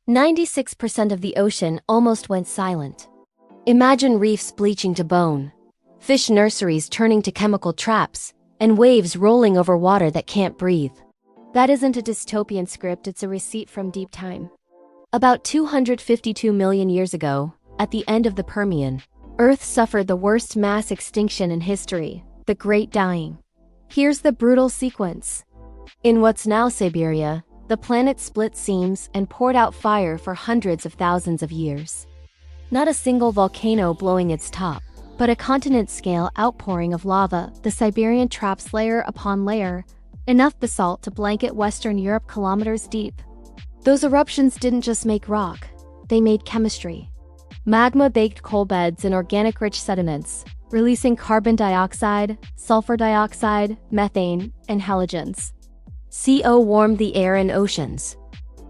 96% of the ocean almost went silent. Imagine reefs bleaching to bone, fish nurseries turning to chemical traps, and waves rolling over water that can't breathe. That isn't a dystopian script, it's a receipt from deep time. About 252 million years ago, at the end of the Permian, Earth suffered the worst mass extinction in history, the Great Dying. Here's the brutal sequence. In what's now Siberia, the planet split seams and poured out fire for hundreds of thousands of years. Not a single volcano blowing its top, but a continent-scale outpouring of lava, the Siberian traps layer upon layer, enough basalt to blanket Western Europe kilometers deep. Those eruptions didn't just make rock, they made chemistry. Magma baked coal beds in organic-rich sediments, releasing carbon dioxide, sulfur dioxide, methane, and halogens. CO warmed the air and oceans.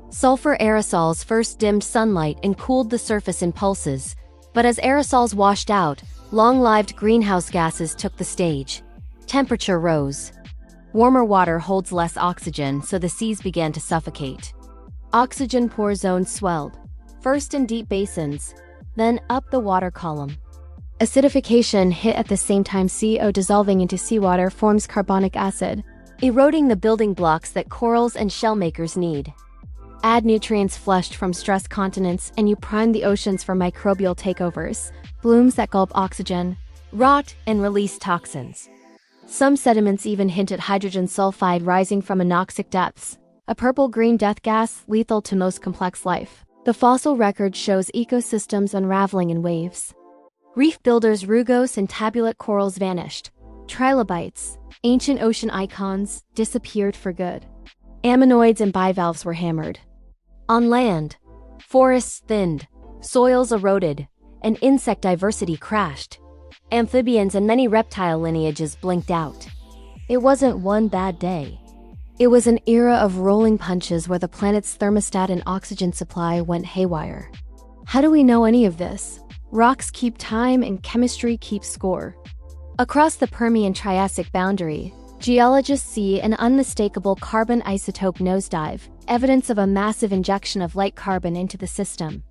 Sulfur aerosols first dimmed sunlight and cooled the surface in pulses, but as aerosols washed out, long-lived greenhouse gases took the stage. Temperature rose. Warmer water holds less oxygen, so the seas began to suffocate. Oxygen pore zones swelled, first in deep basins, then up the water column. Acidification hit at the same time. CO dissolving into seawater forms carbonic acid, eroding the building blocks that corals and shellmakers need. Add nutrients flushed from stressed continents and you prime the oceans for microbial takeovers, blooms that gulp oxygen, rot, and release toxins. Some sediments even hint at hydrogen sulfide rising from anoxic depths, a purple-green death gas lethal to most complex life. The fossil record shows ecosystems unraveling in waves. Reef builders rugose and tabulate corals vanished. Trilobites, ancient ocean icons, disappeared for good. Ammonoids and bivalves were hammered. On land, forests thinned, soils eroded, and insect diversity crashed. Amphibians and many reptile lineages blinked out. It wasn't one bad day. It was an era of rolling punches where the planet's thermostat and oxygen supply went haywire. How do we know any of this? Rocks keep time and chemistry keeps score. Across the Permian-Triassic boundary, geologists see an unmistakable carbon isotope nosedive, evidence of a massive injection of light carbon into the system.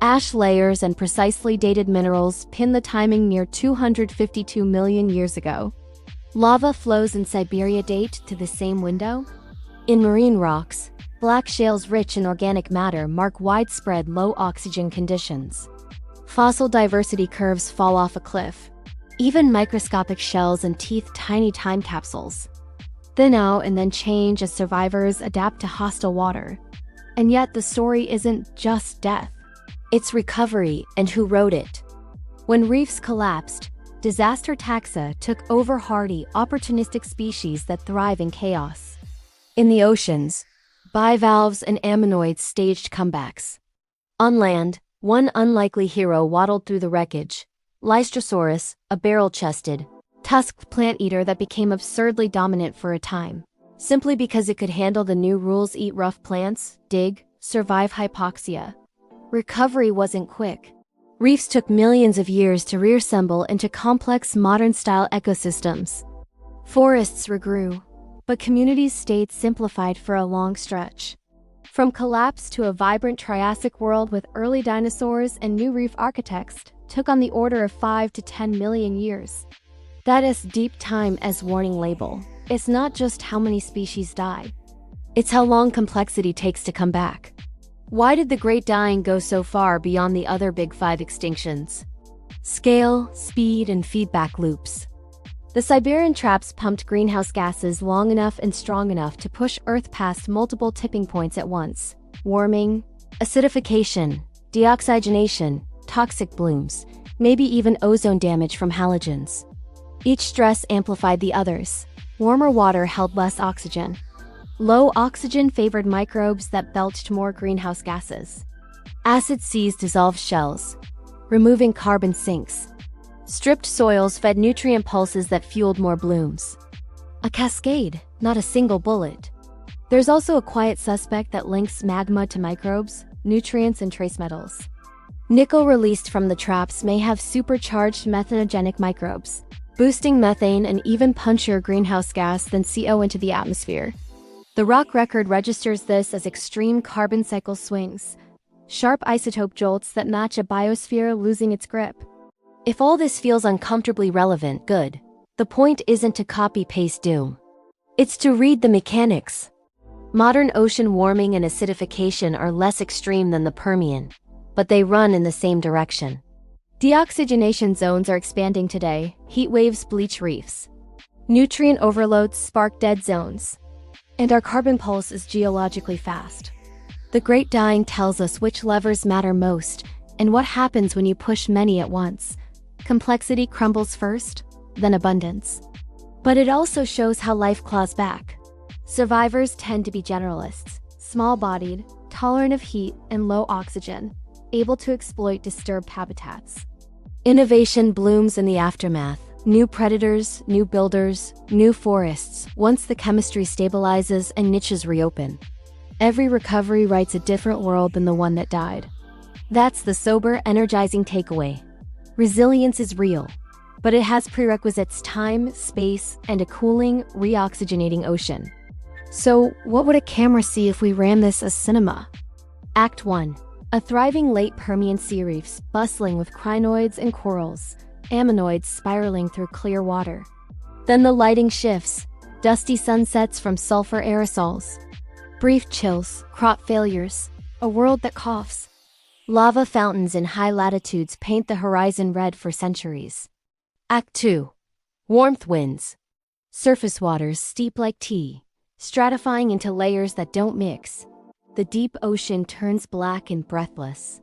Ash layers and precisely dated minerals pin the timing near 252 million years ago. Lava flows in Siberia date to the same window. In marine rocks, black shales rich in organic matter mark widespread low oxygen conditions. Fossil diversity curves fall off a cliff. Even microscopic shells and teeth, tiny time capsules, thin out and then change as survivors adapt to hostile water. And yet the story isn't just death. It's recovery and who wrote it. When reefs collapsed, disaster taxa took over hardy, opportunistic species that thrive in chaos. In the oceans, bivalves and ammonoids staged comebacks. On land, one unlikely hero waddled through the wreckage. Lystrosaurus, a barrel-chested, tusked plant eater that became absurdly dominant for a time, simply because it could handle the new rules: eat rough plants, dig, survive hypoxia. Recovery wasn't quick. Reefs took millions of years to reassemble into complex modern-style ecosystems. Forests regrew, but communities stayed simplified for a long stretch. From collapse to a vibrant Triassic world with early dinosaurs and new reef architects took on the order of 5 to 10 million years. That is deep time as warning label. It's not just how many species die. It's how long complexity takes to come back. Why did the Great Dying go so far beyond the other big 5 extinctions? Scale, speed, and feedback loops. The Siberian traps pumped greenhouse gases long enough and strong enough to push Earth past multiple tipping points at once. Warming, acidification, deoxygenation, toxic blooms, maybe even ozone damage from halogens. Each stress amplified the others. Warmer water held less oxygen. Low oxygen favored microbes that belched more greenhouse gases. Acid seas dissolved shells, removing carbon sinks. Stripped soils fed nutrient pulses that fueled more blooms. A cascade, not a single bullet. There's also a quiet suspect that links magma to microbes, nutrients, and trace metals. Nickel released from the traps may have supercharged methanogenic microbes, boosting methane and even punchier greenhouse gas than CO into the atmosphere. The rock record registers this as extreme carbon cycle swings, sharp isotope jolts that match a biosphere losing its grip. If all this feels uncomfortably relevant, good. The point isn't to copy-paste doom. It's to read the mechanics. Modern ocean warming and acidification are less extreme than the Permian, but they run in the same direction. Deoxygenation zones are expanding today, heat waves bleach reefs. Nutrient overloads spark dead zones. And our carbon pulse is geologically fast. The Great Dying tells us which levers matter most and what happens when you push many at once. Complexity crumbles first, then abundance. But it also shows how life claws back. Survivors tend to be generalists, small-bodied, tolerant of heat and low oxygen, able to exploit disturbed habitats. Innovation blooms in the aftermath. New predators, new builders, new forests, once the chemistry stabilizes and niches reopen. Every recovery writes a different world than the one that died. That's the sober, energizing takeaway. Resilience is real, but it has prerequisites: time, space, and a cooling, reoxygenating ocean. So, what would a camera see if we ran this as cinema? Act 1. A thriving late Permian sea reefs bustling with crinoids and corals, ammonoids spiraling through clear water. Then the lighting shifts, dusty sunsets from sulfur aerosols. Brief chills, crop failures, a world that coughs. Lava fountains in high latitudes paint the horizon red for centuries. Act 2. Warmth winds. Surface waters steep like tea, stratifying into layers that don't mix. The deep ocean turns black and breathless.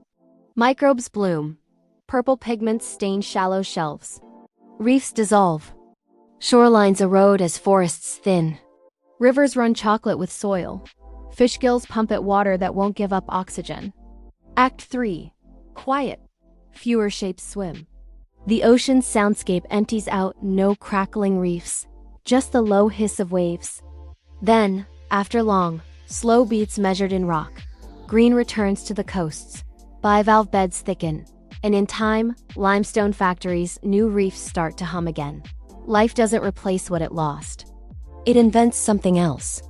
Microbes bloom. Purple pigments stain shallow shelves. Reefs dissolve. Shorelines erode as forests thin. Rivers run chocolate with soil. Fish gills pump at water that won't give up oxygen. Act 3. Quiet. Fewer shapes swim. The ocean's soundscape empties out, no crackling reefs, just the low hiss of waves. Then, after long, slow beats measured in rock. Green returns to the coasts. Bivalve beds thicken. And in time, limestone factories, new reefs start to hum again. Life doesn't replace what it lost. It invents something else.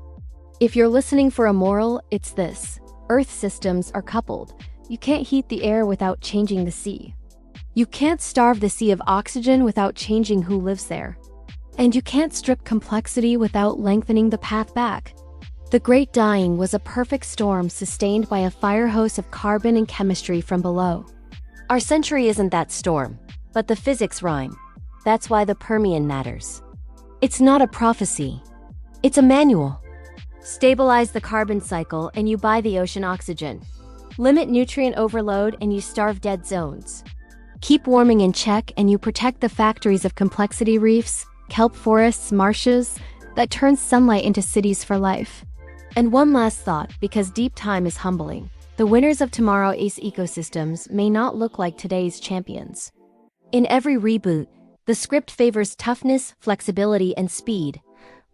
If you're listening for a moral, it's this. Earth systems are coupled. You can't heat the air without changing the sea. You can't starve the sea of oxygen without changing who lives there. And you can't strip complexity without lengthening the path back. The Great Dying was a perfect storm sustained by a fire hose of carbon and chemistry from below. Our century isn't that storm, but the physics rhyme. That's why the Permian matters. It's not a prophecy. It's a manual. Stabilize the carbon cycle and you buy the ocean oxygen. Limit nutrient overload and you starve dead zones. Keep warming in check and you protect the factories of complexity reefs, kelp forests, marshes that turn sunlight into cities for life. And one last thought, because deep time is humbling. The winners of tomorrow's ecosystems may not look like today's champions. In every reboot, the script favors toughness, flexibility, and speed.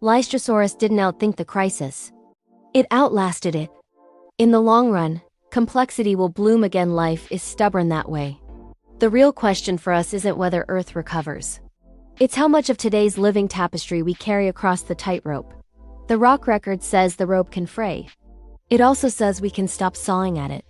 Lystrosaurus didn't outthink the crisis. It outlasted it. In the long run, complexity will bloom again. Life is stubborn that way. The real question for us isn't whether Earth recovers. It's how much of today's living tapestry we carry across the tightrope. The rock record says the rope can fray. It also says we can stop sawing at it.